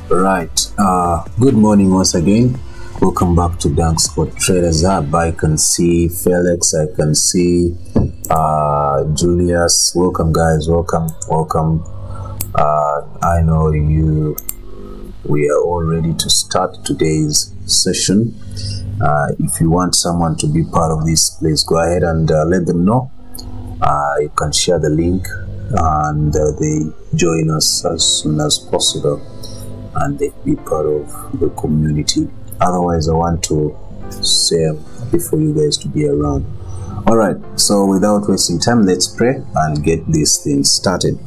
Right, good morning once again. Welcome back to Dank Spot Traders Hub. I can see Felix, I can see Julius. Welcome guys, welcome. I know you. We are all ready to start today's session. If you want someone to be part of this, please go ahead and let them know. You can share the link and they join us as soon as possible and they be part of the community. Otherwise, I want to say before you guys to be around. All right, so without wasting time, let's pray and get this thing started.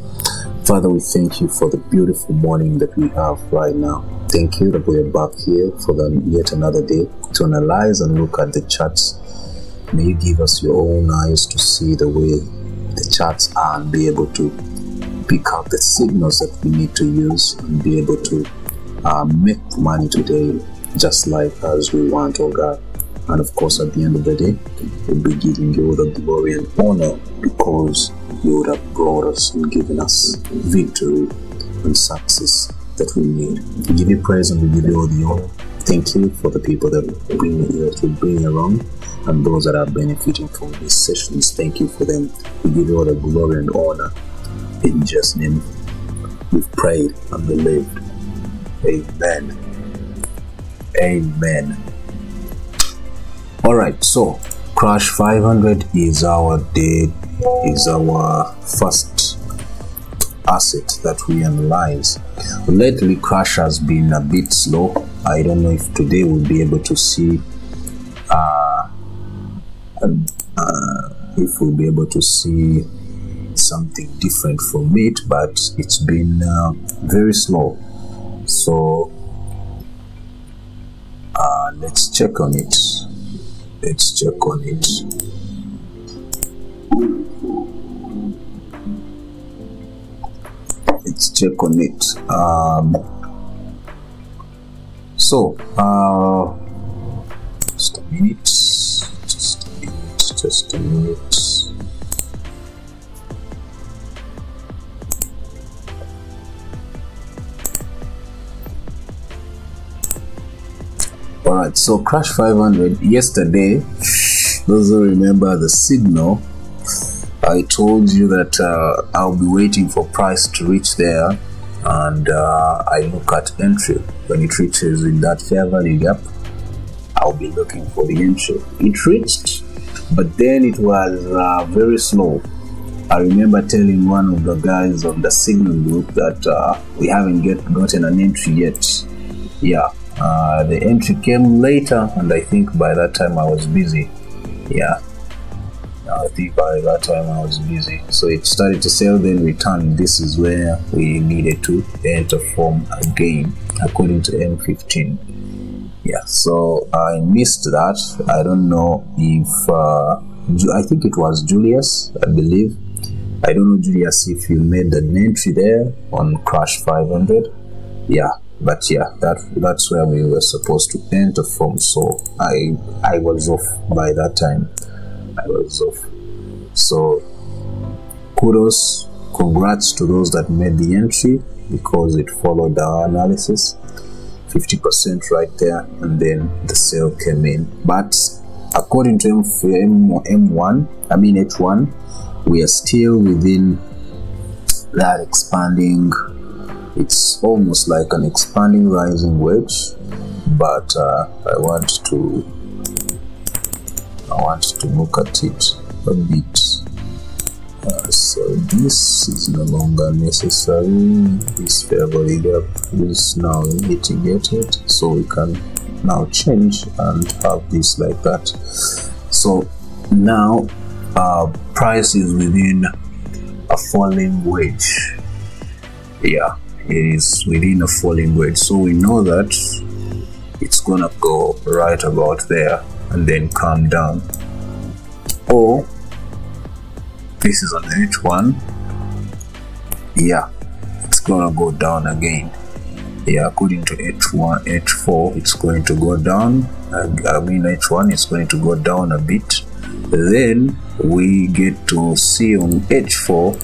Father, we thank you for the beautiful morning that we have right now. Thank you that we are back here for yet another day to analyze and look at the charts. May you give us your own eyes to see the way the charts are and be able to pick up the signals that we need to use and be able to make money today just like as we want, oh God. And of course, at the end of the day, we'll be giving you the glory and honor because you would have brought us and given us victory and success that we need. We give you praise and we give you all the honor. Thank you for the people that we bring around and those that are benefiting from these sessions. Thank you for them. We give you all the glory and honor. In Jesus' name, we've prayed and believed. Amen. Amen. All right, so Crash 500 is our first asset that we analyze. Lately, Crash has been a bit slow. I don't know if today we'll be able to see if we'll be able to see something different from it, but it's been very slow. So let's check on it. Let's check on it. Let's check on it. Just a minute. Just a minute. Alright, so Crash 500 yesterday, those who remember the signal, I told you that I'll be waiting for price to reach there and I look at entry. When it reaches in that fair value gap, I'll be looking for the entry. It reached, but then it was very slow. I remember telling one of the guys on the signal group that we haven't gotten an entry yet. Yeah. The entry came later and I think by that time I was busy. Yeah, I think by that time I was busy. So it started to sell, then returned. This is where we needed to enter from again according to M15. Yeah, so I missed that. I don't know if I think it was Julius, I believe. I don't know, Julius, if you made an entry there on Crash 500. Yeah. But yeah, that's where we were supposed to enter from. So I was off by that time. I was off. So kudos, congrats to those that made the entry. because it followed our analysis. 50% right there, and then the sale came in. But according to H1, we are still within that expanding. It's almost like an expanding rising wedge, but I want to look at it a bit. So this is no longer necessary. This fair value gap is now mitigated, so we can now change and have this like that. So now price is within a falling wedge. Yeah, it is within a falling wedge, so we know that it's gonna go right about there and then come down. Or this is on H1. Yeah, it's gonna go down again. Yeah, according to H4, it's going to go down. H1 is going to go down a bit. Then we get to see on H4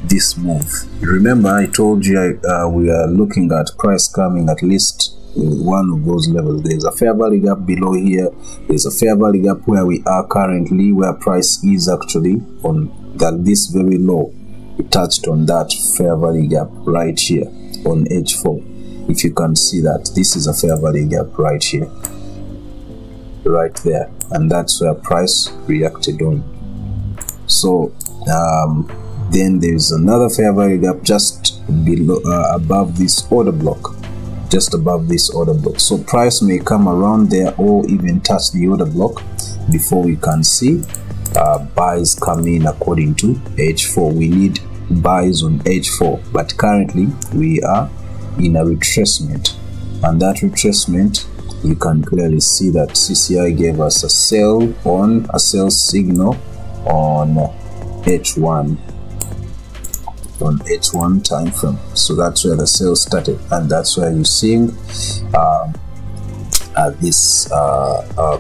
this move. Remember, I told you we are looking at price coming at least one of those levels. There's a fair value gap below here. There's a fair value gap where we are currently, where price is actually on this very low. It touched on that fair value gap right here on H4. If you can see that, this is a fair value gap right here, right there, and that's where price reacted on. So then there's another fair value gap just below, above this order block, just above this order block. So price may come around there or even touch the order block before we can see buys come in. According to H4, we need buys on H4, but currently we are in a retracement, and that retracement, you can clearly see that CCI gave us a sell signal on H1 time frame. So that's where the sale started, and that's where you're seeing this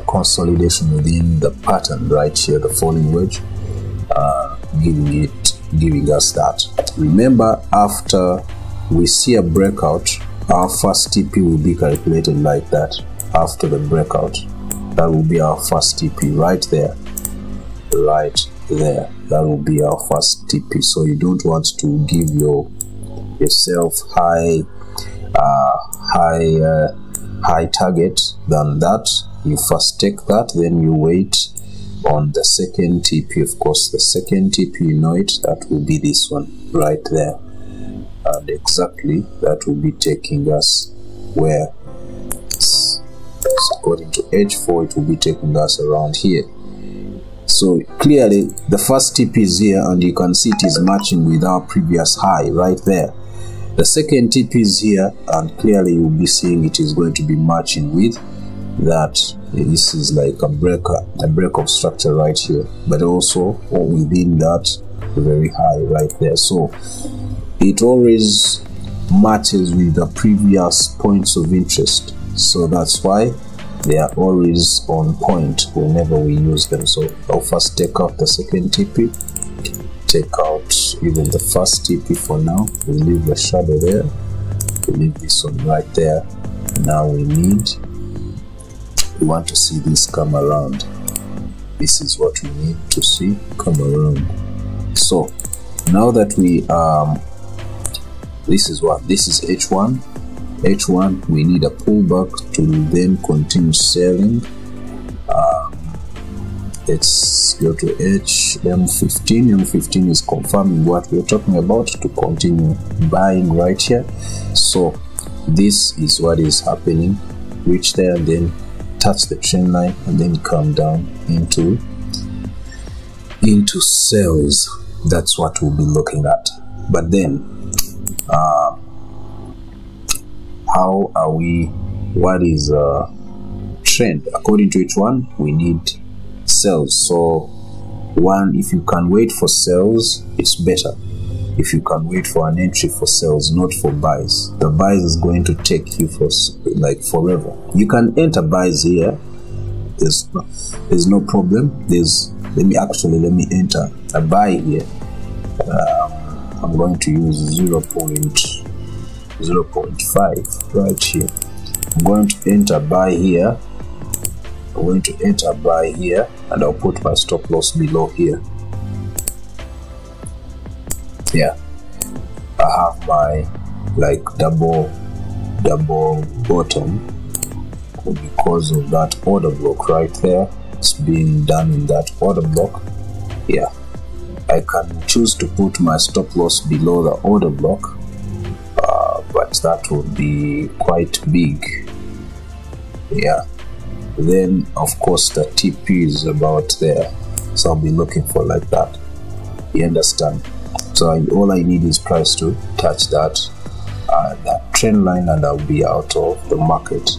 consolidation within the pattern right here, the falling wedge, giving us that. Remember, after we see a breakout, our first TP will be calculated like that. After the breakout, that will be our first TP right there, right there. That will be our first TP. So you don't want to give yourself high target than that. You first take that, then you wait on the second TP. Of course, the second TP, you know it, that will be this one right there, and exactly that will be taking us where, according to H4, it will be taking us around here. So clearly the first TP is here, and you can see it is matching with our previous high right there. The second TP is here, and clearly you'll be seeing it is going to be matching with that. This is like a break of structure right here, but also within that very high right there. So it always matches with the previous points of interest, so that's why they are always on point whenever we use them. So I'll first take out the second TP, take out even the first TP for now. We'll leave the shadow there, we'll leave this one right there. Now we want to see this come around. This is what we need to see come around. So now that we this is H1. We need a pullback to then continue selling. Let's go to M15. M15 is confirming what we're talking about, to continue buying right here. So this is what is happening. Reach there and then touch the trend line and then come down into sales. That's what we'll be looking at. But then how are we? What is trend? According to each one, we need sales. So one, if you can wait for sales, it's better. If you can wait for an entry for sales, not for buys. The buys is going to take you for like forever. You can enter buys here. There's no problem. Let me enter a buy here. I'm going to use 0.5 right here. I'm going to enter buy here. I'm going to enter buy here, and I'll put my stop loss below here. Yeah, I have my like double bottom because of that order block right there. It's being done in that order block. Yeah, I can choose to put my stop loss below the order block, but that would be quite big. Yeah, then of course the TP is about there, so I'll be looking for like that. You understand? So all I need is price to touch that trend line, and I'll be out of the market.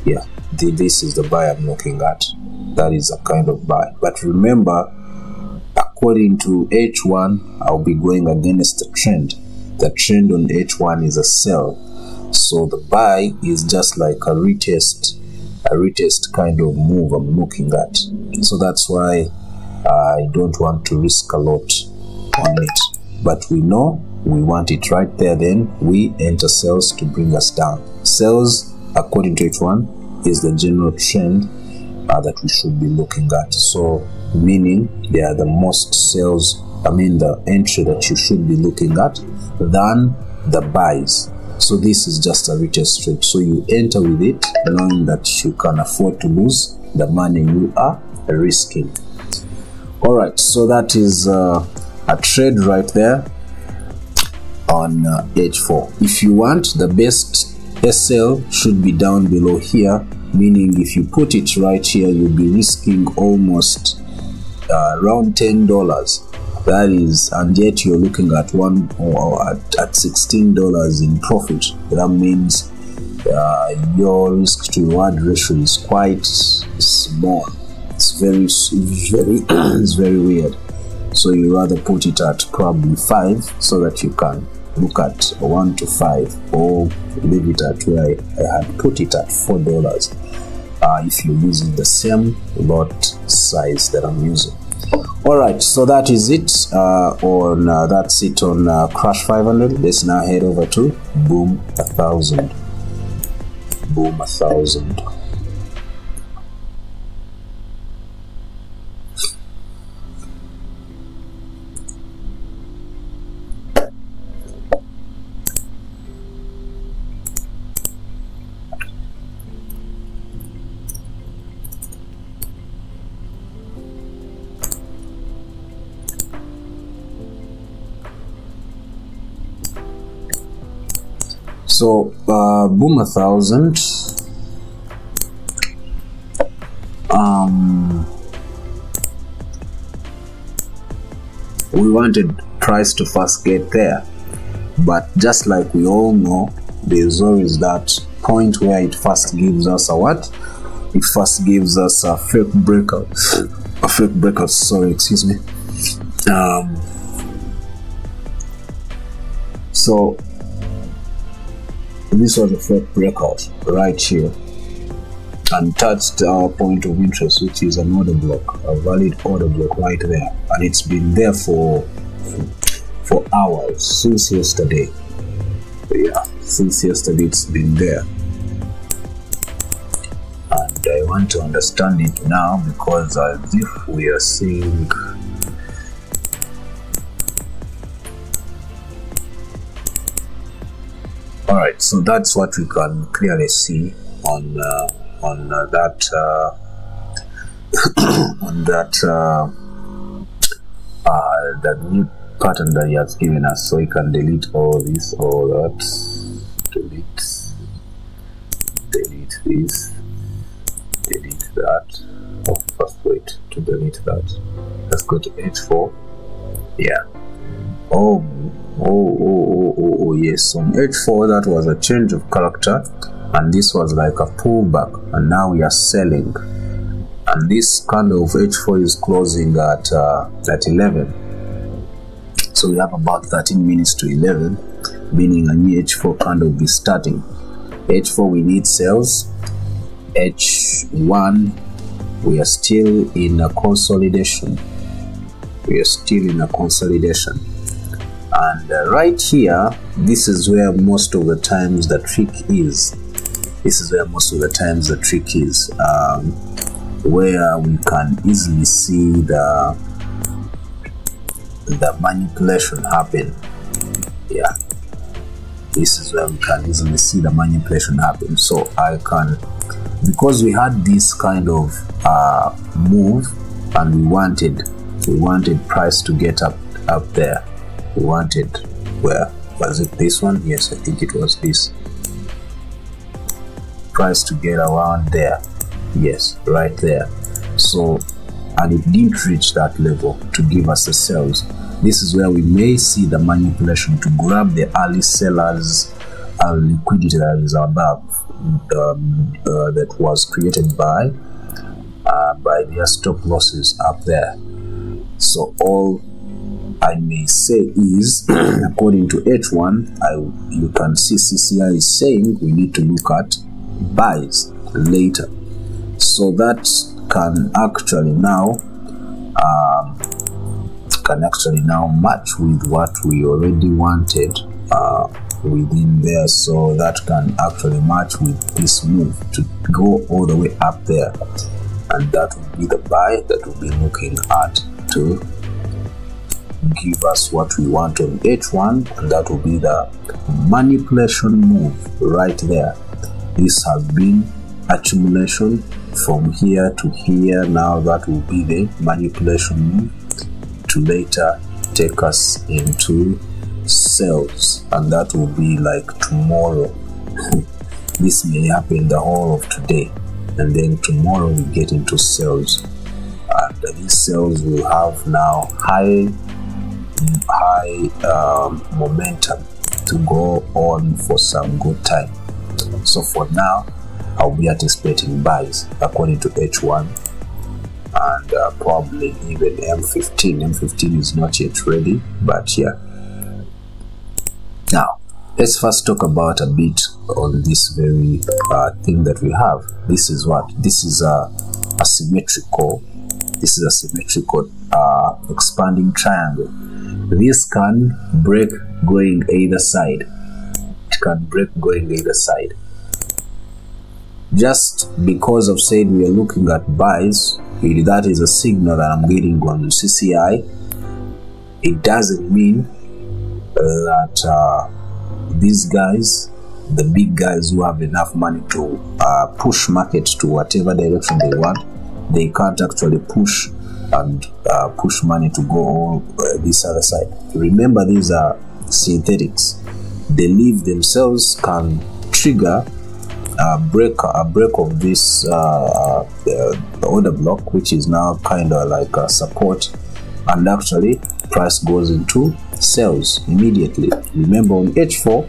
Yeah, this is the buy I'm looking at. That is a kind of buy. But remember, according to H1, I'll be going against the trend. The trend on H1 is a sell, so the buy is just like a retest kind of move I'm looking at. So that's why I don't want to risk a lot on it. But we know we want it right there, then we enter sells to bring us down. Sells, according to H1, is the general trend that we should be looking at. So meaning they are the most sells, the entry that you should be looking at than the buys. So this is just a retest trade. So you enter with it knowing that you can afford to lose the money you are risking. Alright, so that is a trade right there on H4. If you want, the best SL should be down below here, meaning if you put it right here, you'll be risking almost around $10. That is, and yet you're looking at $16 in profit. That means your risk to reward ratio is quite small. It's very it's very weird. So you rather put it at probably 5 so that you can look at 1 to 5, or leave it at where I had put it at $4 if you're using the same lot size that I'm using. Alright, so that is it that's it on Crash 500. Let's now head over to Boom 1000. Boom 1000. So Boom 1000, we wanted price to first get there, but just like we all know, there's always that point where it first gives us a what? It first gives us a fake breakout. Sorry, excuse me. So this was a fake breakout right here and touched our point of interest, which is an order block, a valid order block right there, and it's been there for hours, since yesterday. Yeah, since yesterday it's been there, and I want to understand it now, because as if we are seeing Alright, so that's what we can clearly see on that that new pattern that he has given us. So we can delete all this, all that, delete this, delete that. Oh, first wait to delete that. Let's go to H4. Yeah. Oh yes, on H4 that was a change of character, and this was like a pullback, and now we are selling, and this candle of H4 is closing at 11. So we have about 13 minutes to 11, meaning a new H4 candle will be starting. H4 we need sales. H1 we are still in a consolidation. And right here, this is where most of the times the trick is. Where we can easily see the manipulation happen. Yeah, this is where we can easily see the manipulation happen. So I can, because we had this kind of move, and we wanted price to get up there. We wanted, where was it? This one? Yes, I think it was this. Price to get around there. Yes, right there. So, and it didn't reach that level to give us the sells. This is where we may see the manipulation to grab the early sellers liquidity that is above, that was created by their stop losses up there. So all I may say is, according to H1, you can see CCI is saying we need to look at buys later. So that can actually now match with what we already wanted within there. So that can actually match with this move to go all the way up there, and that will be the buy that we'll be looking at to give us what we want on H1, and that will be the manipulation move right there. This has been accumulation from here to here. Now that will be the manipulation move to later take us into sales, and that will be like tomorrow. This may happen the whole of today, and then tomorrow we get into sales, and these sales will have now high momentum to go on for some good time. So for now, I'll be anticipating buys according to H1, and probably even M15. M15 is not yet ready, but yeah. Now let's first talk about a bit on this very thing that we have. This is what? This is a symmetrical. This is a symmetrical expanding triangle. This can break going either side. It can break going either side. Just because of saying we are looking at buys, that is a signal that I'm getting on CCI. It doesn't mean that these guys, the big guys who have enough money to push markets to whatever direction they want, they can't actually push and push money to go on this other side. Remember, these are synthetics. They leave themselves can trigger a break of this order block, which is now kind of like a support, and actually price goes into sales immediately. Remember, on H4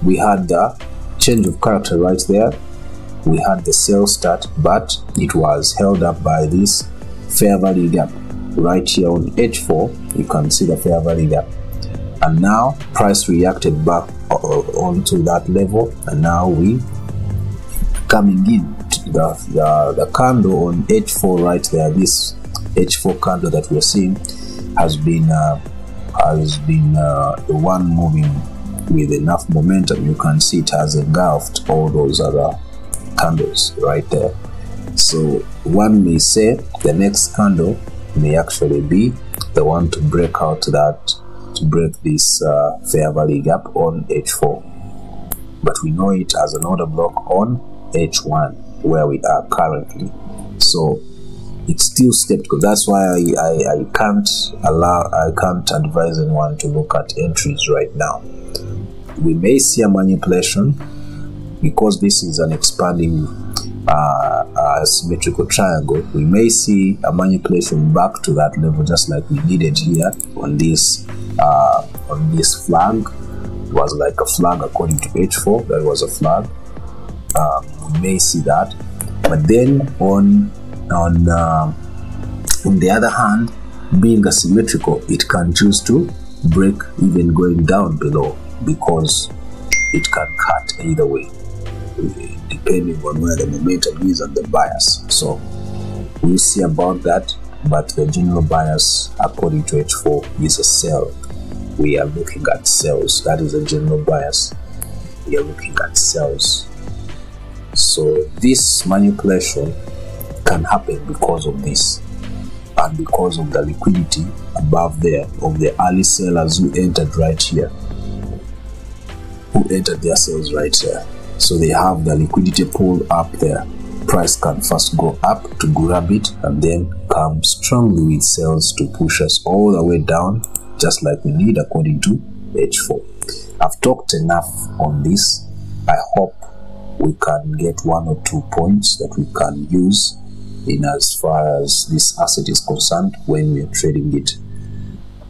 we had the change of character right there. We had the sell start, but it was held up by this fair value gap right here on H4. You can see the fair value gap, and now price reacted back onto that level, and now we coming in to the candle on H4 right there. This H4 candle that we're seeing has been the one moving with enough momentum. You can see it has engulfed all those other candles right there. So one may say the next candle may actually be the one to break out that, to break this fair value gap on H4, but we know it as an order block on H1 where we are currently. So it's still skeptical. That's why I can't advise anyone to look at entries right now. We may see a manipulation because this is an expanding symmetrical triangle. We may see a manipulation back to that level, just like we needed here on this flag. It was like a flag according to H4. That was a flag. We may see that, but then on the other hand, being asymmetrical, it can choose to break even going down below, because it can cut either way depending on where the momentum is and the bias. So we'll see about that, but the general bias according to H4 is a sell. we are looking at sales. That is a general bias. We are looking at sales. So this manipulation can happen because of this, and because of the liquidity above there of the early sellers who entered right here, who entered their sales right here. So they have the liquidity pool up there. Price can first go up to grab it and then come strongly with sales to push us all the way down, just like we need according to H4. I've talked enough on this. I hope we can get 1 or 2 points that we can use in as far as this asset is concerned when we are trading it.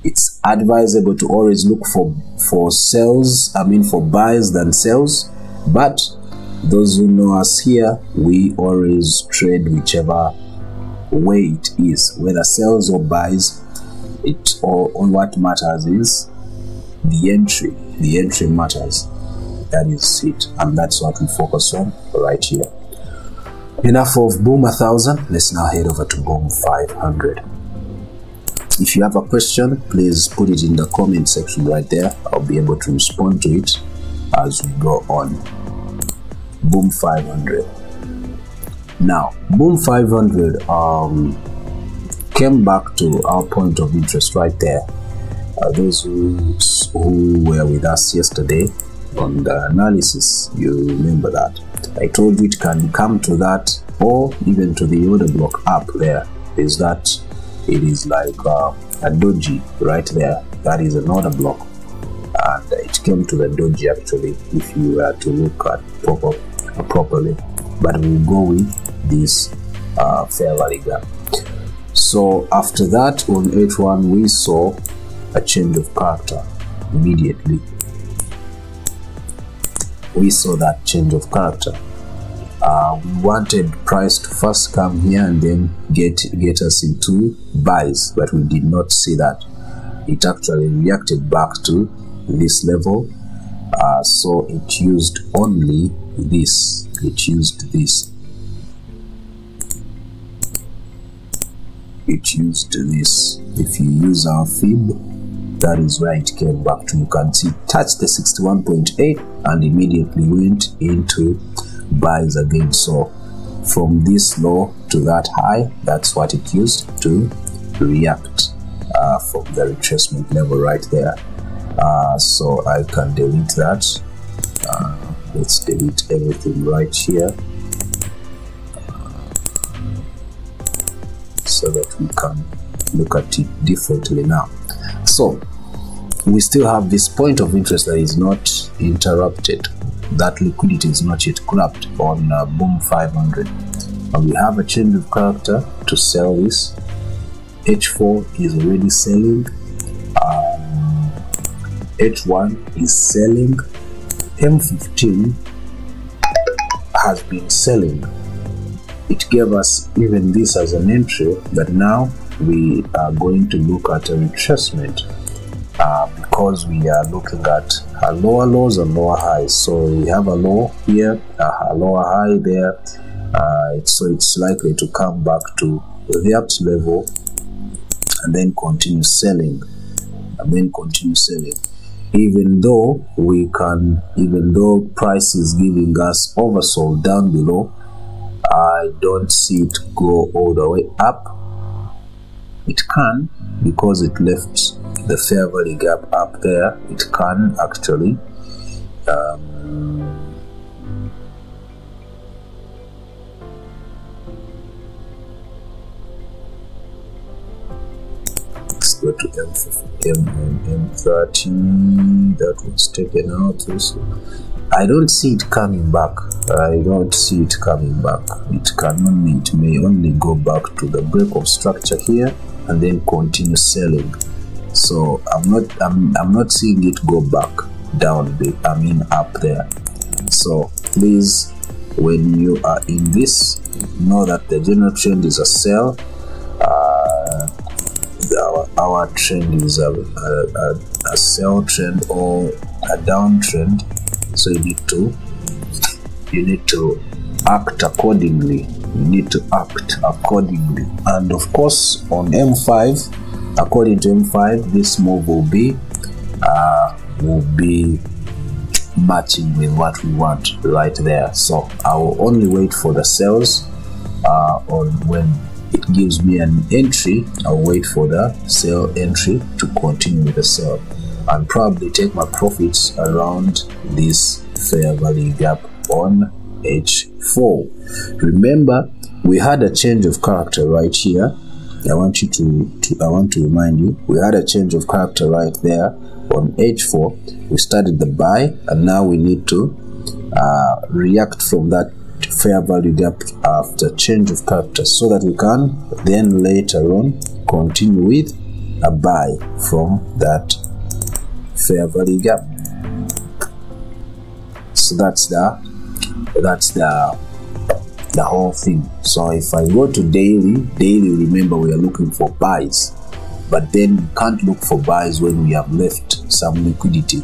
It's advisable to always look for sales, for buys than sells, but those who know us here, we always trade whichever way it is, whether sells or buys. It all what matters is the entry. The entry matters. That is it, and that's what we focus on right here. Enough of Boom 1000. Let's now head over to Boom 500. If you have a question, please put it in the comment section right there. I'll be able to respond to it as we go on. Boom 500. Now, Boom 500 came back to our point of interest right there. Those who were with us yesterday on the analysis, you remember that. I told you it can come to that or even to the order block up there. Is that it is like a doji right there. That is an order block. And it came to the doji actually, if you were to look at properly. But we'll go with this fair value gap. So after that, on H1, we saw a change of character immediately. We saw that change of character. We wanted price to first come here and then get us into buys, but we did not see that. It actually reacted back to this level. So it used only this. It used this. It used this. If you use our fib, that is where it came back to. You can see it touched the 61.8 and immediately went into buys again. So from this low to that high, that's what it used to react from the retracement level right there. So I can delete that. Let's delete everything right here so that we can look at it differently now. So we still have this point of interest that is not interrupted. That liquidity is not yet grabbed on Boom 500. And we have a change of character to sell this. H4 is already selling. H1 is selling. M15 has been selling. It gave us even this as an entry, but now we are going to look at a retracement because we are looking at lower lows and lower highs. So we have a low here, a lower high there. So it's likely to come back to that level and then continue selling, even though price is giving us oversold down below. I don't see it go all the way up. It can, because it left the fair value gap up there. It can actually let's go to M30. That was taken out also. I don't see it coming back. It may only go back to the break of structure here and then continue selling. So I'm not seeing it go back down, up there. So please, when you are in this, know that the general trend is a sell. Our trend is a sell trend or a downtrend. So you need to act accordingly. And of course, on M5, according to M5, this move will be will be matching with what we want right there. So I will only wait for the sales on when it gives me an entry. I'll wait for the sell entry to continue with the sell and probably take my profits around this fair value gap on H4. Remember, we had a change of character right here. I want to remind you, we had a change of character right there on H4. We started the buy, and now we need to react from that fair value gap after change of character, so that we can then later on continue with a buy from that fair value gap. So that's the whole thing. So if I go to daily, remember we are looking for buys, but then we can't look for buys when we have left some liquidity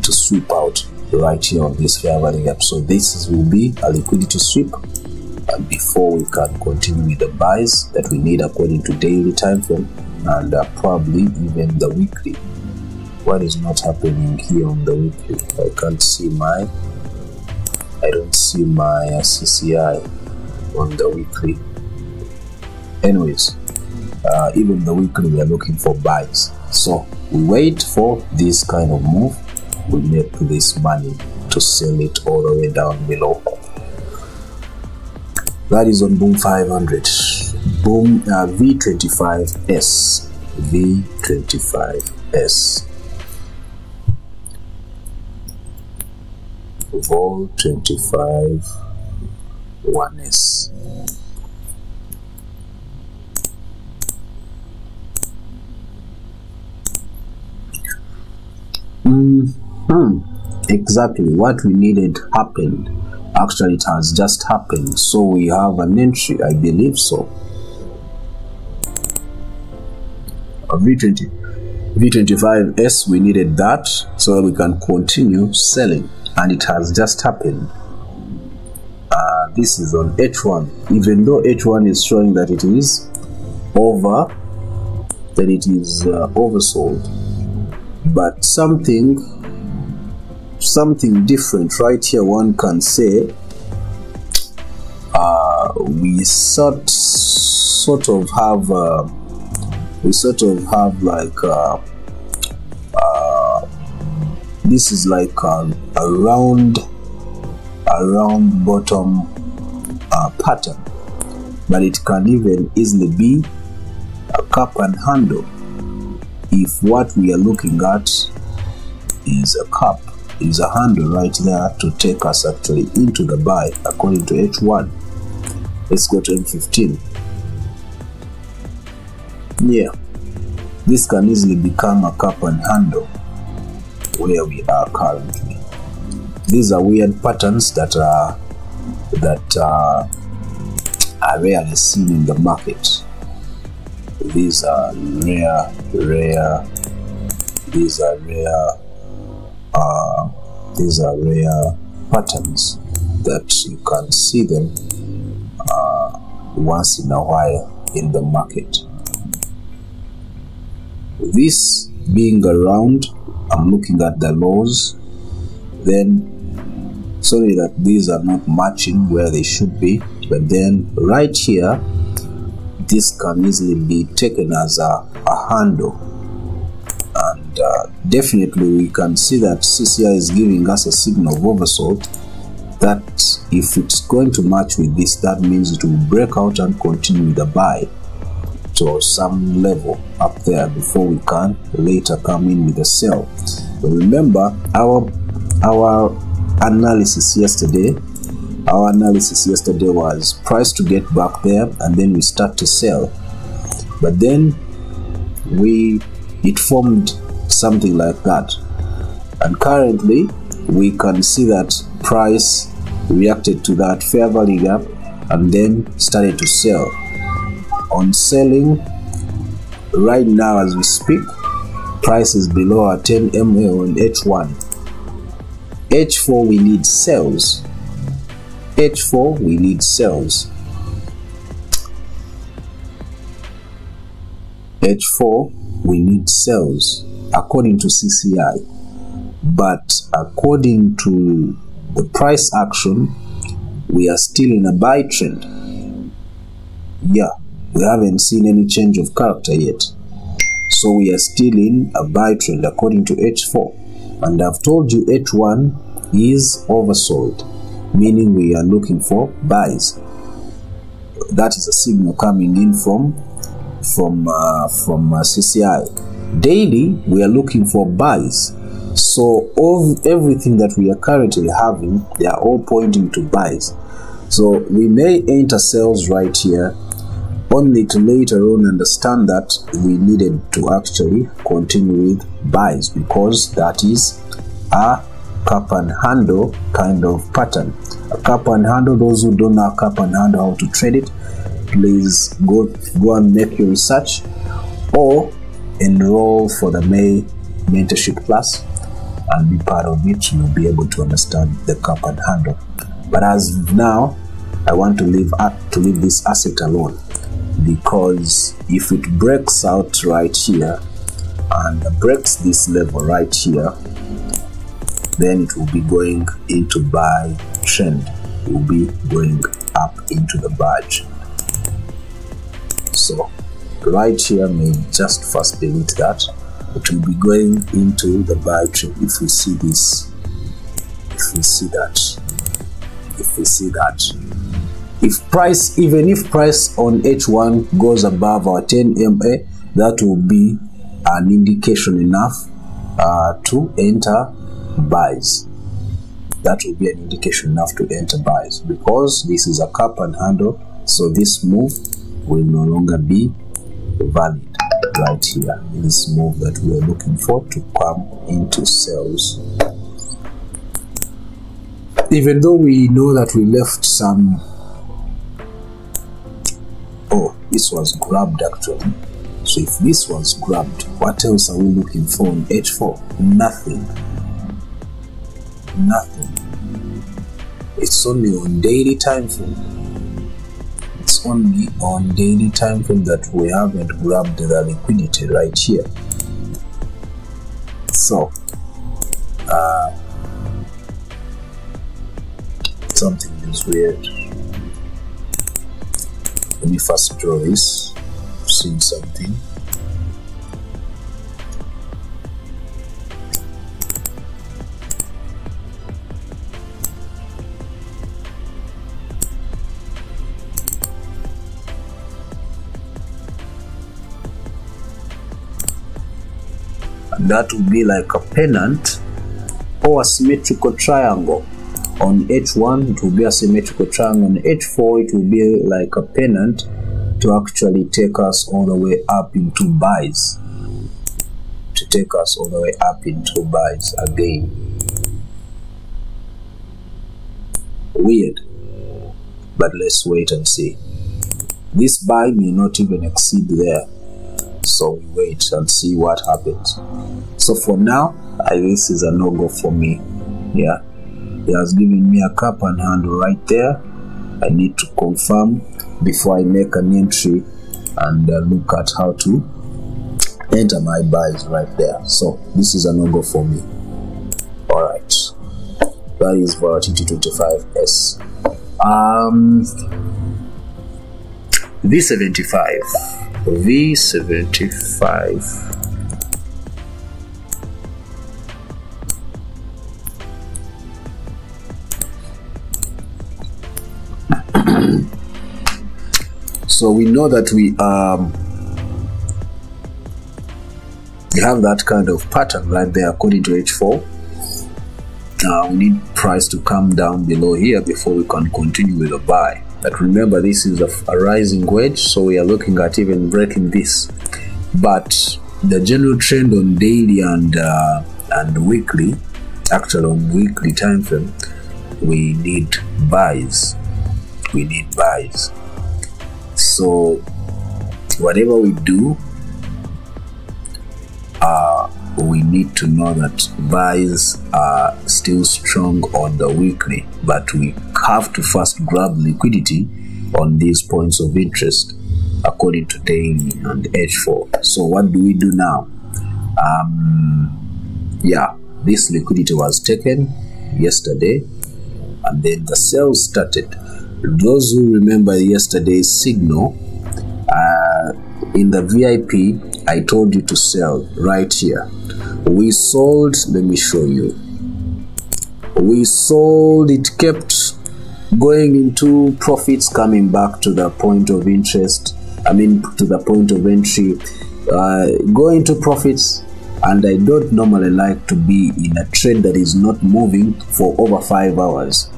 to sweep out right here on this fair value gap. So this will be a liquidity sweep before we can continue with the buys that we need according to daily time frame and probably even the weekly. What is not happening here on the weekly? I don't see my CCI on the weekly. Anyways, even the weekly we are looking for buys. So we wait for this kind of move. We make this money to sell it all the way down below. That is on Boom 500. Boom V25S. V25S. Vol 25 1S. Exactly what we needed happened. Actually, it has just happened. So we have an entry, I believe so. A V25S, we needed that so that we can continue selling, and it has just happened. This is on H1. Even though H1 is showing that it is oversold, but something different right here. One can say we sort of have like this is like a round bottom pattern, but it can even easily be a cup and handle if what we are looking at is a cup, is a handle right there to take us actually into the buy according to H1. Let's go to M15. Yeah, this can easily become a cup and handle where we are currently. These are weird patterns that are rarely seen in the market. These are rare. These are rare patterns that you can see them once in a while in the market. This being around, I'm looking at the lows, then sorry that these are not matching where they should be, but then right here this can easily be taken as a handle, and definitely we can see that CCI is giving us a signal of oversold, that if it's going to match with this, that means it will break out and continue with the buy to some level up there before we can later come in with a sell. But remember our analysis yesterday was price to get back there and then we start to sell, but then it formed something like that, and currently we can see that price reacted to that fair value gap and then started to sell. On selling right now as we speak, price is below our 10 MA on H1. H4 we need sales. H4 we need sales. H4 we need sales. according to CCI, but according to the price action, we are still in a buy trend. Yeah, we haven't seen any change of character yet. So we are still in a buy trend according to H4. And I've told you H1 is oversold, meaning we are looking for buys. That is a signal coming in from CCI. Daily, we are looking for buys. So of everything that we are currently having, they are all pointing to buys. So we may enter sales right here, only to later on understand that we needed to actually continue with buys, because that is a cup and handle kind of pattern. A cup and handle, those who don't know cup and handle how to trade it, please go and make your research or enroll for the May mentorship class and be part of it. You'll be able to understand the cup and handle. But as of now, I want to leave this asset alone, because if it breaks out right here and breaks this level right here, then it will be going into buy trend. It will be going up into the buy trend. So right here, may just first delete that. It will be going into the buy trend. If we see this, if we see that, even if price on H1 goes above our 10 MA, that will be an indication enough to enter buys. That will be an indication enough to enter buys, because this is a cup and handle. So this move will no longer be valid right here. This move that we are looking for to come into sales. Even though we know that we left some, this was grabbed actually. So if this was grabbed, what else are we looking for on H4? Nothing. It's only on daily time frame. It's only on daily time frame that we haven't grabbed the liquidity right here. So something is weird. Let me first draw this. See something. And that will be like a pennant or a symmetrical triangle. On H1 it will be a symmetrical triangle. On H4 it will be like a pennant to actually take us all the way up into buys. To take us all the way up into buys again. Weird. But let's wait and see. This buy may not even exceed there. So we wait and see what happens. So for now, this is a no-go for me. Yeah. He has given me a cup and handle right there. I need to confirm before I make an entry and look at how to enter my buys right there. So this is a no-go for me. Alright. That is Volatility 25S. V75. So we know that we have that kind of pattern right there according to H4. We need price to come down below here before we can continue with a buy. But remember, this is a rising wedge, so we are looking at even breaking this. But the general trend on daily and weekly, actually on weekly time frame, we need buys. We need buys. So whatever we do, we need to know that buys are still strong on the weekly, but we have to first grab liquidity on these points of interest according to daily and H4. So what do we do now? Yeah, this liquidity was taken yesterday, and then the sales started. Those who remember yesterday's signal, in the VIP, I told you to sell right here. We sold, let me show you. We sold, it kept going into profits, coming back to the point of interest, to the point of entry, going to profits. And I don't normally like to be in a trade that is not moving for over 5 hours.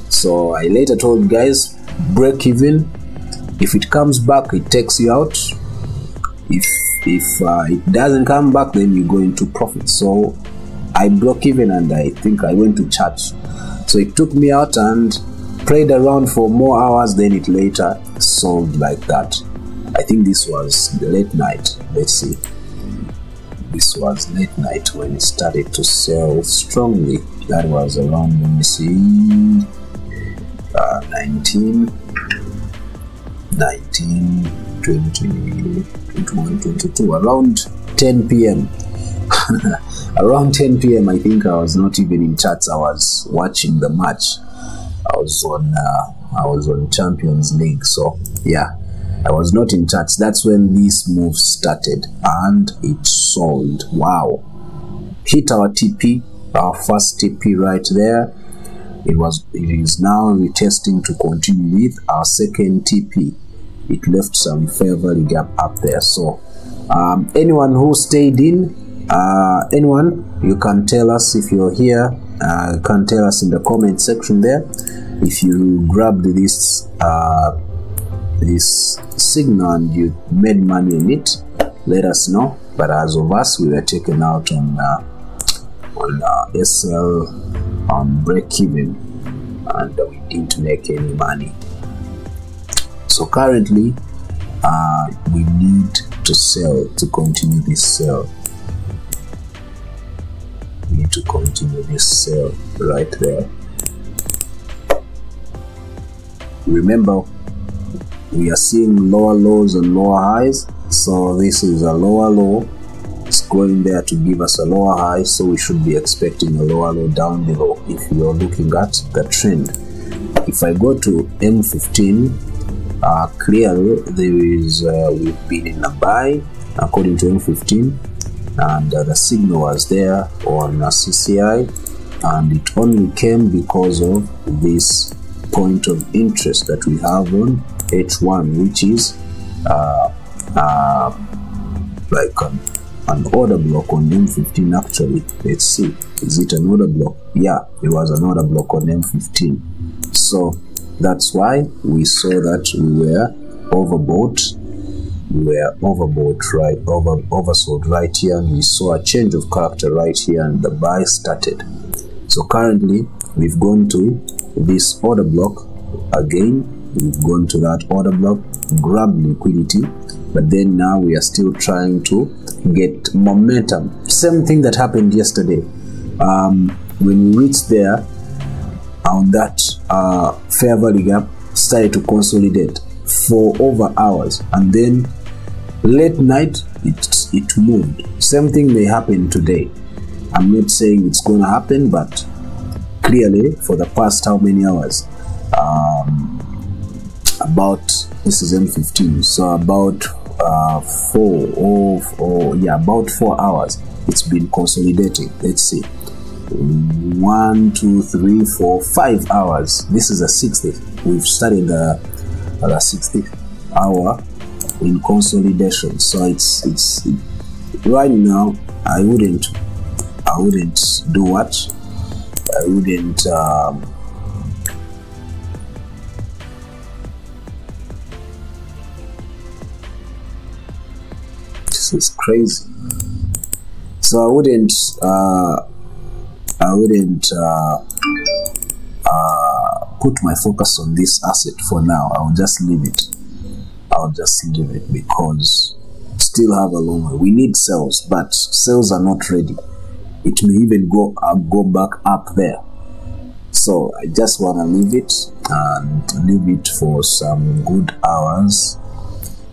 So I later told guys, break even. If it comes back, it takes you out. If it doesn't come back, then you go into profit. So I broke even, and I think I went to church. So it took me out and played around for more hours. Then it later sold like that. I think this was the late night. Let's see. This was late night when it started to sell strongly. That was around, let me see, 19, 20, 21, 22, around 10 p.m. Around 10 p.m. I think I was not even in chats. I was watching the match. I was on Champions League. So yeah, I was not in chats. That's when this move started, and it sold. Wow. Hit our TP, our first TP right there. It is now retesting to continue with our second TP. It left some fair value gap up there. So anyone who stayed in, anyone, you can tell us if you're here. You can tell us in the comment section there if you grabbed this signal and you made money in it. Let us know. But as of us, we were taken out on SL on break even, and we didn't make any money. So currently we need to sell to continue this sell. We need to continue this sell right there. Remember, we are seeing lower lows and lower highs. So this is a lower low. It's going there to give us a lower high, so we should be expecting a lower low down below if you're looking at the trend. If I go to M15, clearly there is we've been in a buy according to M15, and the signal was there on CCI, and it only came because of this point of interest that we have on H1, which is like an order block on M15 actually. Let's see, is it an order block? Yeah, it was an order block on M15. So that's why we saw that we were overbought. We were overbought, right? Oversold right here, and we saw a change of character right here, and the buy started. So currently we've gone to this order block again. We've gone to that order block, grabbed liquidity, but then now we are still trying to get momentum. Same thing that happened yesterday. When we reached there on that fair value gap, started to consolidate for over hours, and then late night it moved. Same thing may happen today. I'm not saying it's gonna happen, but clearly for the past how many hours, about, this is M15, so about about 4 hours it's been consolidating. Let's see, 1, 2, 3, 4, 5 hours. This is a 60th. We've started the 60th hour in consolidation. So it's right now. I wouldn't do what? I wouldn't this is crazy. So I wouldn't put my focus on this asset for now. I'll just leave it. Because still have a long way. We need sales, but sales are not ready. It may even go back up there. So I just want to leave it for some good hours,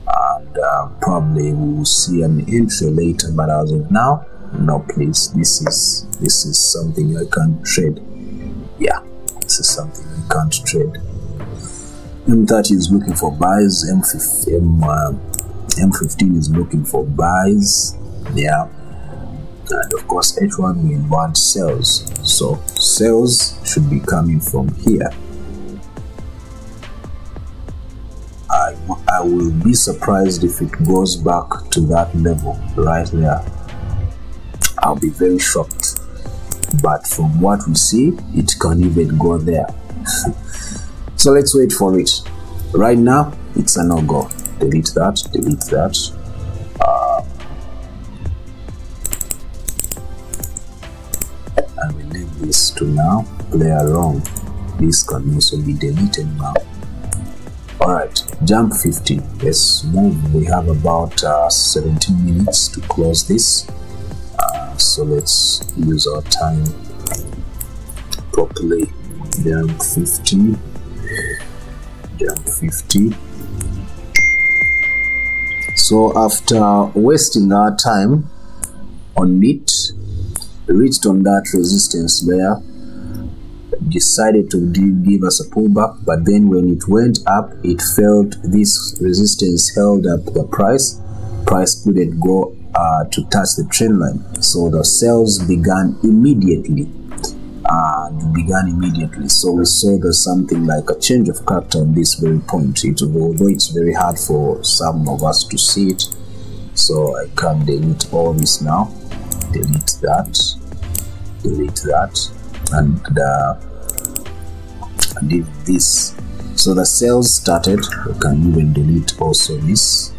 and probably we'll see an entry later. But as of now, no please, this is something I can't trade. Yeah, this is something I can't trade. M30 is looking for buys, M15 is looking for buys. Yeah, and of course H1 we want sales, so sales should be coming from here. I will be surprised if it goes back to that level right there. I'll be very shocked, but from what we see, it can even go there. So let's wait for it. Right now it's a no-go. Delete that, delete that. I will leave this to now. Play around. This can also be deleted now. Alright, jump 50. Let's move. We have about 17 minutes to close this. So let's use our time properly. Jump 50. Jump 50. So after wasting our time on it, reached on that resistance layer, decided to give us a pullback, but then when it went up, it felt this resistance held up the price couldn't go to touch the trend line, so the sales began immediately. So we saw there's something like a change of character on this very point, although it's very hard for some of us to see it. So I can delete all this now, delete that, and leave this. So the sales started. We can even delete also this.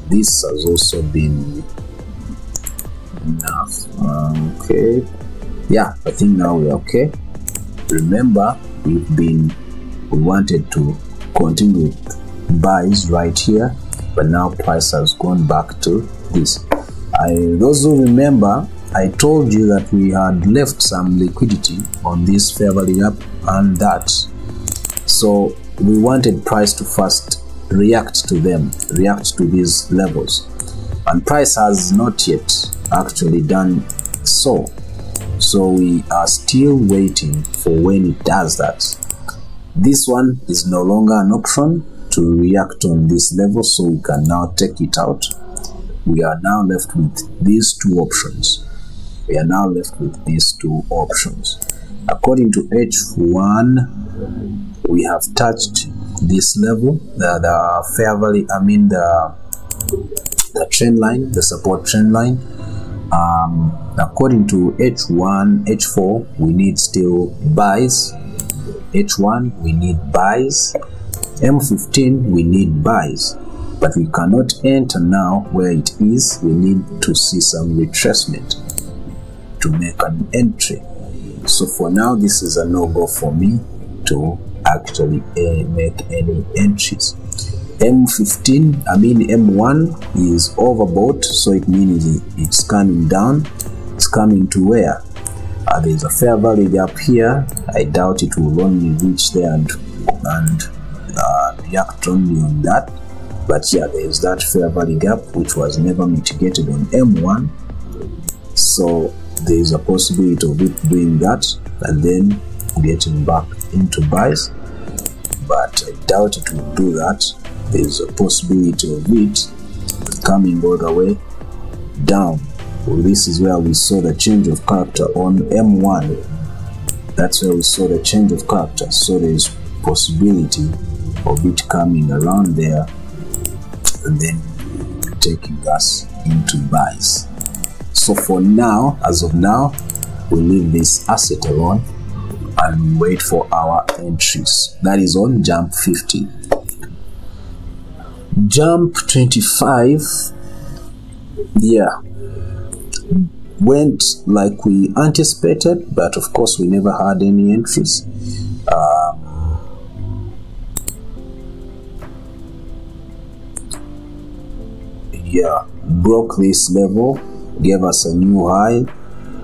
This has also been enough. Okay, yeah, I think now we're okay. Remember, we wanted to continue with buys right here, but now price has gone back to this. Those who remember, I told you that we had left some liquidity on this fair value gap and that, so we wanted price to first react to these levels, and price has not yet actually done so we are still waiting for when it does that. This one is no longer an option to react on this level, so we can now take it out. We are now left with these two options. According to H1, we have touched this level, the fair value, the trend line, the support trend line. According to H4, we need still buys. H1, we need buys. M15, we need buys. But we cannot enter now where it is. We need to see some retracement to make an entry. So for now, this is a no-go for me to actually make any entries. M1 is overbought, so it means it's coming down. It's coming to where? There's a fair value gap here. I doubt it will only reach there and react only on that. But yeah, there's that fair value gap which was never mitigated on M1. So there is a possibility of it doing that and then getting back into buys. But I doubt it will do that. There's a possibility of it coming all the way down. Well, this is where we saw the change of character on M1. That's where we saw the change of character. So there's possibility of it coming around there and then taking us into buys. So for now, as of now, we leave this asset alone and wait for our entries. That is on jump 50. Jump 25, yeah, went like we anticipated, but of course we never had any entries. Yeah, broke this level, gave us a new high,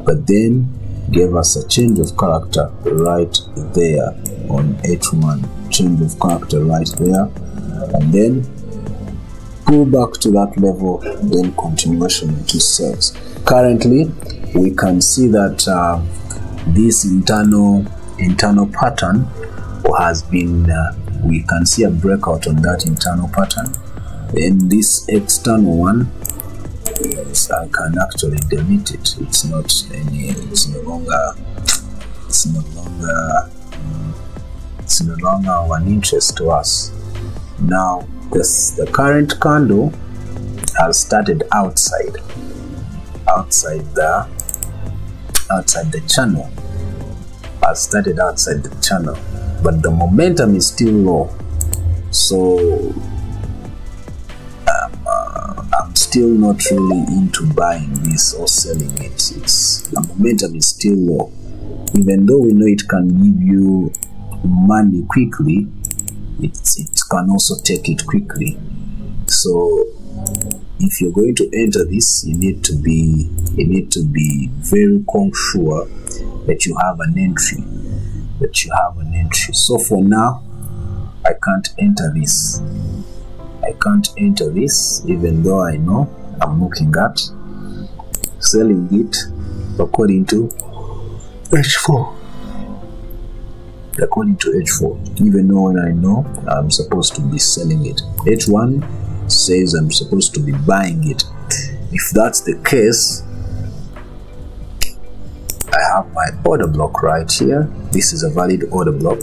but then gave us a change of character right there on H1. Change of character right there, and then pull back to that level, then continuation into sales. Currently, we can see that this internal pattern has been, we can see a breakout on that internal pattern. Then this external one, yes, I can actually delete it. It's no longer of an interest to us. Now the current candle has started outside the channel, but the momentum is still low, so I'm still not really into buying this or selling it. The momentum is still low, even though we know it can give you money quickly. It can also take it quickly. So if you're going to enter this, you need to be very sure that you have an entry. So for now, I can't enter this. Even though I know I'm looking at selling it according to H4. Even though when I know I'm supposed to be selling it. H1 says I'm supposed to be buying it. If that's the case, I have my order block right here. This is a valid order block.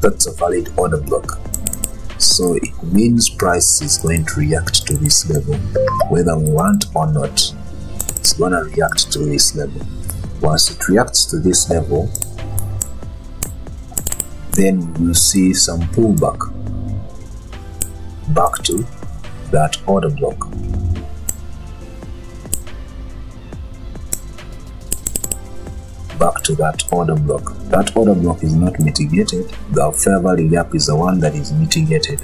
That's a valid order block. So it means price is going to react to this level, whether we want or not. It's gonna react to this level. Once it reacts to this level, then we'll see some pullback back to that order block. That order block is not mitigated. The fair value gap is the one that is mitigated.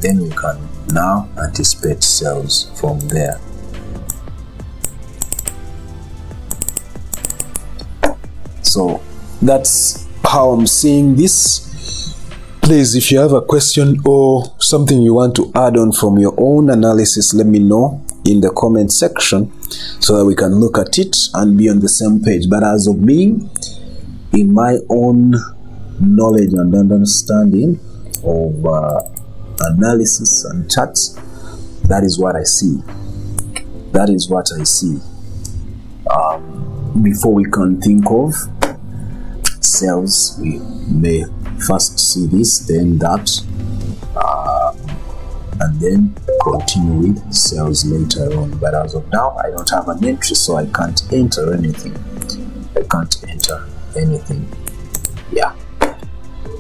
Then we can now anticipate sales from there. So that's how I'm seeing this. Please, if you have a question or something you want to add on from your own analysis, let me know in the comment section so that we can look at it and be on the same page. But as of me, in my own knowledge and understanding of analysis and charts, that is what I see. Before we can think of sales, we may first see this, then that, and then continue with sales later on. But as of now, I don't have an entry, so I can't enter anything. Yeah,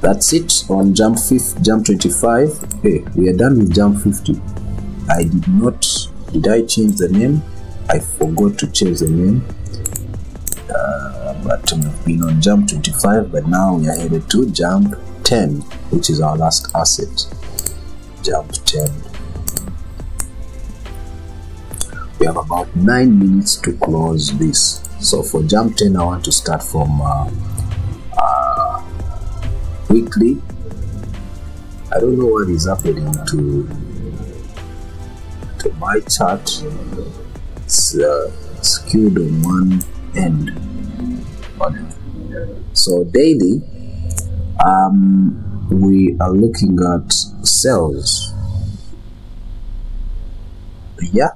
that's it on jump 25. Hey, we are done with jump 50. Did I change the name? I forgot to change the name. But we've been on jump 25, but now we are headed to jump 10, which is our last asset. Jump 10. We have about 9 minutes to close this. So for jump 10, I want to start from weekly. I don't know what is happening to my chart. It's skewed on one end. So daily, we are looking at sales. Yeah,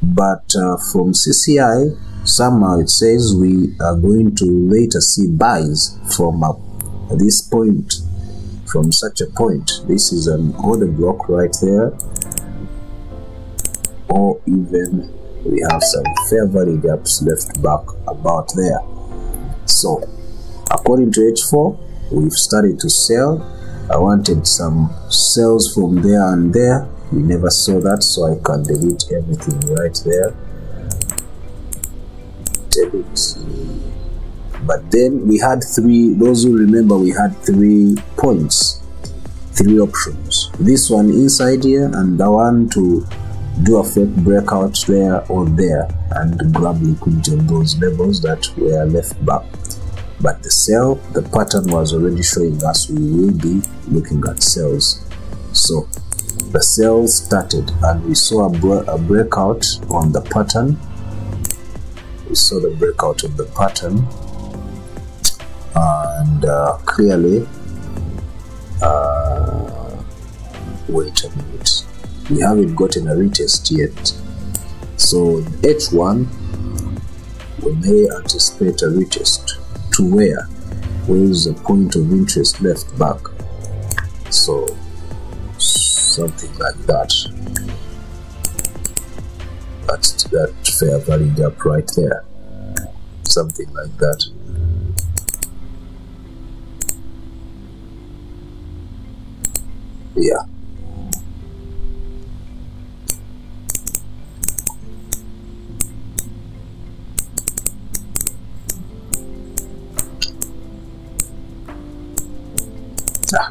but from CCI, somehow it says we are going to later see buys from this point, from such a point. This is an order block right there, or even we have some fair value gaps left back about there. So according to H4, we've started to sell. I wanted some sales from there and there. We never saw that, so I can delete everything right there. Delete. But then we had three, those who remember, we had 3 points, 3 options. This one inside here, and the one to do a fake breakout there or there and grab liquidity on those levels that were left back. But the pattern was already showing us we will be looking at sells. So the sales started and we saw a breakout on the pattern. We saw the breakout of the pattern, and clearly, wait a minute, we haven't gotten a retest yet. So H1, we may anticipate a retest to where is the point of interest left back. So something like that. That's that fair value gap right there. Something like that. Yeah.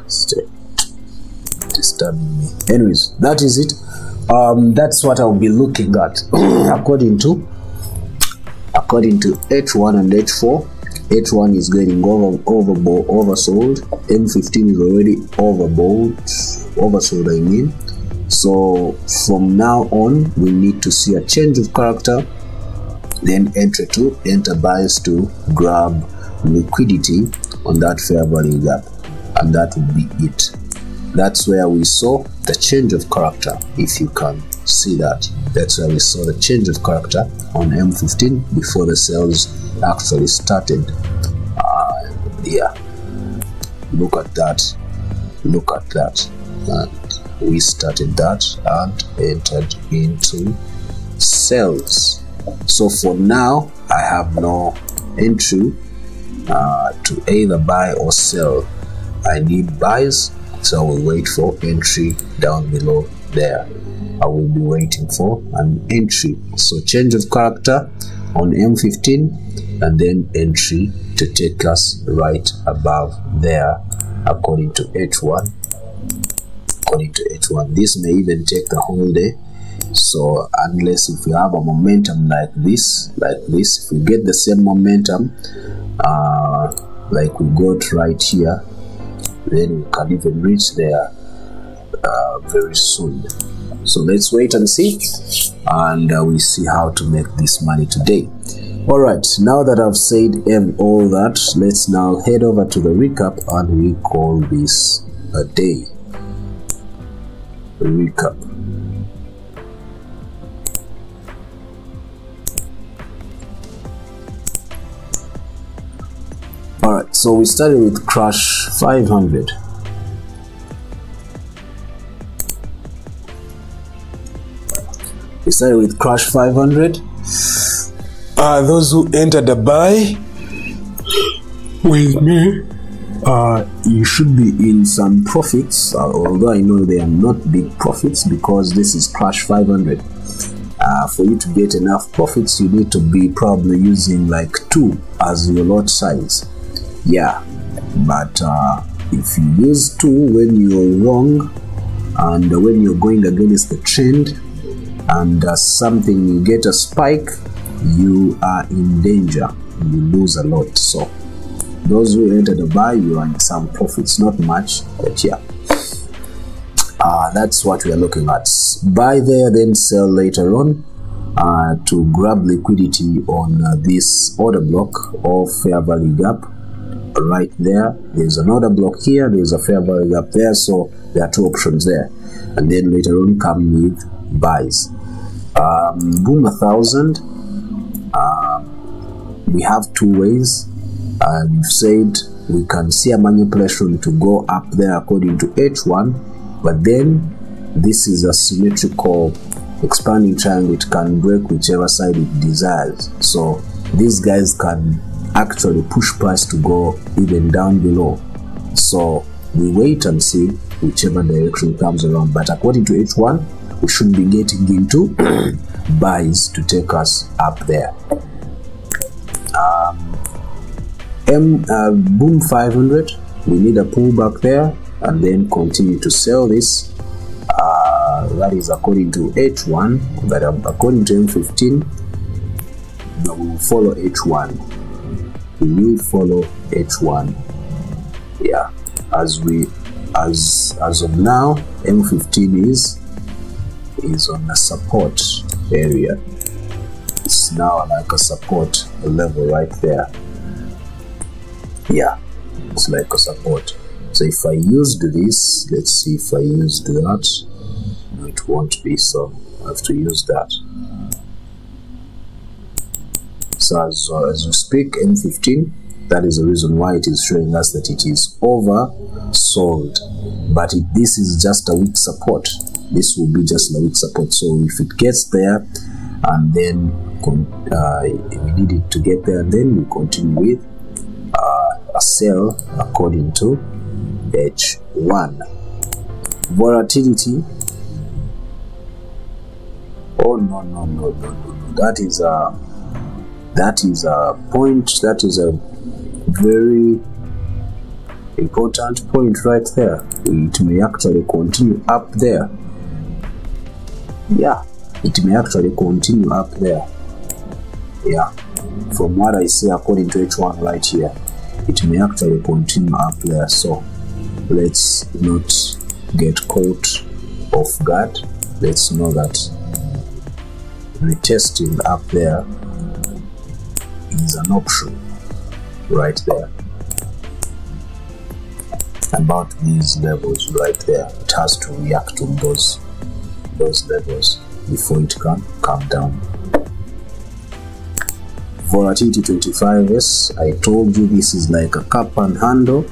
Still disturbing me. Anyways, that is it. That's what I'll be looking at according to H1 and H4. H1 is getting oversold. M15 is already oversold, I mean. So from now on, we need to see a change of character, then enter buys to grab liquidity on that fair value gap, and that would be it. That's where we saw the change of character. If you can see that, that's where we saw the change of character on M15 before the sales actually started. Yeah, look at that, and we started that and entered into sales. So for now, I have no entry to either buy or sell. I need buys, so I will wait for entry down below there. I will be waiting for an entry. So change of character on M15 and then entry to take us right above there according to H1. This may even take the whole day. So unless if you have a momentum like this, if we get the same momentum like we got right here, then we can even reach there very soon. So let's wait and see, and we see how to make this money today. Alright, now that I've said all that, let's now head over to the recap and we call this a day. Recap. Alright, so we started with Crash 500. We started with Crash 500. Those who entered the buy with me, you should be in some profits, although I know they are not big profits because this is Crash 500. For you to get enough profits, you need to be probably using like 2 as your lot size. Yeah, but if you use 2 when you're wrong and when you're going against the trend and something, you get a spike, you are in danger. You lose a lot. So those who enter the buy, you are in some profits, not much, but yeah, that's what we are looking at. Buy there, then sell later on to grab liquidity on this order block of fair value gap. Right there, there's an order block here, there's a fair value gap there, so there are 2 options there, and then later on come with buys. Boom 1000, we have 2 ways, and we've said we can see a manipulation to go up there according to H1, but then this is a symmetrical expanding triangle. It can break whichever side it desires, so these guys can actually push price to go even down below. So we wait and see whichever direction comes around, but according to H1, we should be getting into buys to take us up there. Boom 500, we need a pullback there and then continue to sell this that is according to H1, that according to M15, now we will follow H1. We will follow H1. Yeah, as of now, M15 is on a support area. It's now like a support level right there. Yeah, it's like a support. So if I used this, let's see if I used that. No, it won't be, so I have to use that. So as we speak, M15, that is the reason why it is showing us that it is oversold. But this is just a weak support. This will be just a weak support. So if it gets there, and then we need it to get there, and then we continue with a sell according to H1. Volatility. Oh no. That is a point. That is a very important point right there. It may actually continue up there. Yeah, it may actually continue up there. Yeah, from what I see according to H1 right here, it may actually continue up there. So let's not get caught off guard. Let's know that retesting up there is an option right there. About these levels right there, it has to react to those levels before it can come down. Volatility 25s, I told you this is like a cup and handle,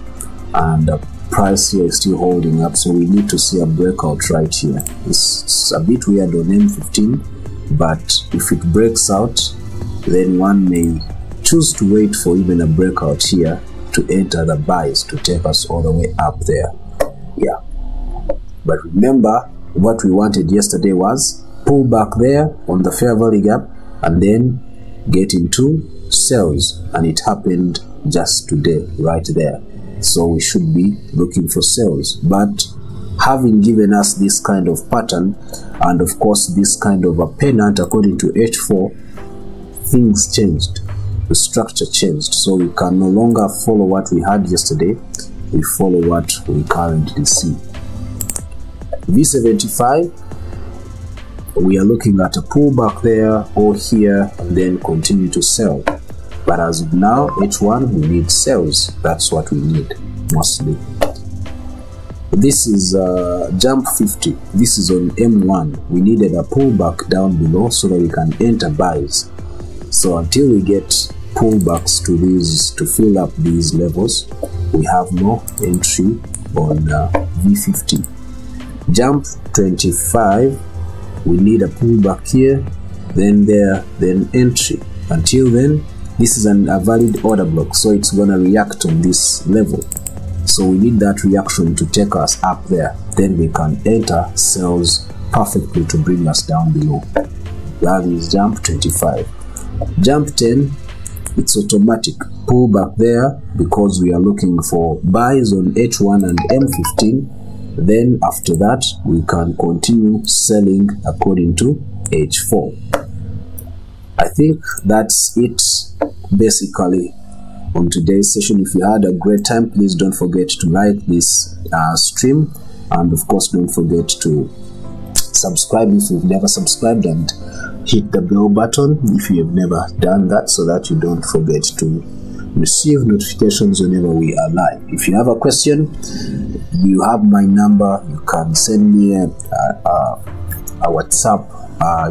and the price here is still holding up, so we need to see a breakout right here. It's a bit weird on M15, but if it breaks out, then one may choose to wait for even a breakout here to enter the buys to take us all the way up there. Yeah, but remember what we wanted yesterday was pull back there on the fair value gap and then get into sells, and it happened just today right there. So we should be looking for sells, but having given us this kind of pattern, and of course this kind of a pennant according to H4, things changed. The structure changed, so we can no longer follow what we had yesterday. We follow what we currently see. V75, we are looking at a pullback there or here, and then continue to sell. But as of now, H1, we need sells. That's what we need mostly. This is jump 50. This is on M1. We needed a pullback down below so that we can enter buys. So until we get pullbacks to these, to fill up these levels, we have no entry on V50. Jump 25, we need a pullback here, then there, then entry. Until then, this is a valid order block, so it's gonna react on this level. So we need that reaction to take us up there, then we can enter sells perfectly to bring us down below. That is jump 25. Jump 10, it's automatic pullback there because we are looking for buys on H1 and M15. Then after that, we can continue selling according to H4. I think that's it basically on today's session. If you had a great time, please don't forget to like this stream, and of course don't forget to subscribe if you've never subscribed, and hit the bell button if you have never done that, so that you don't forget to receive notifications whenever we are live. If you have a question, you have my number. You can send me a WhatsApp.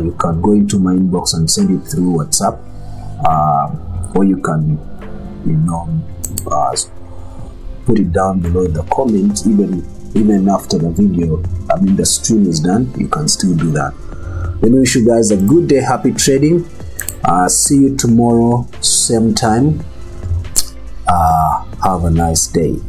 You can go into my inbox and send it through WhatsApp, or you can, put it down below in the comment. Even after the video, the stream is done, you can still do that. Then we wish you guys a good day. Happy trading. See you tomorrow, same time. Have a nice day.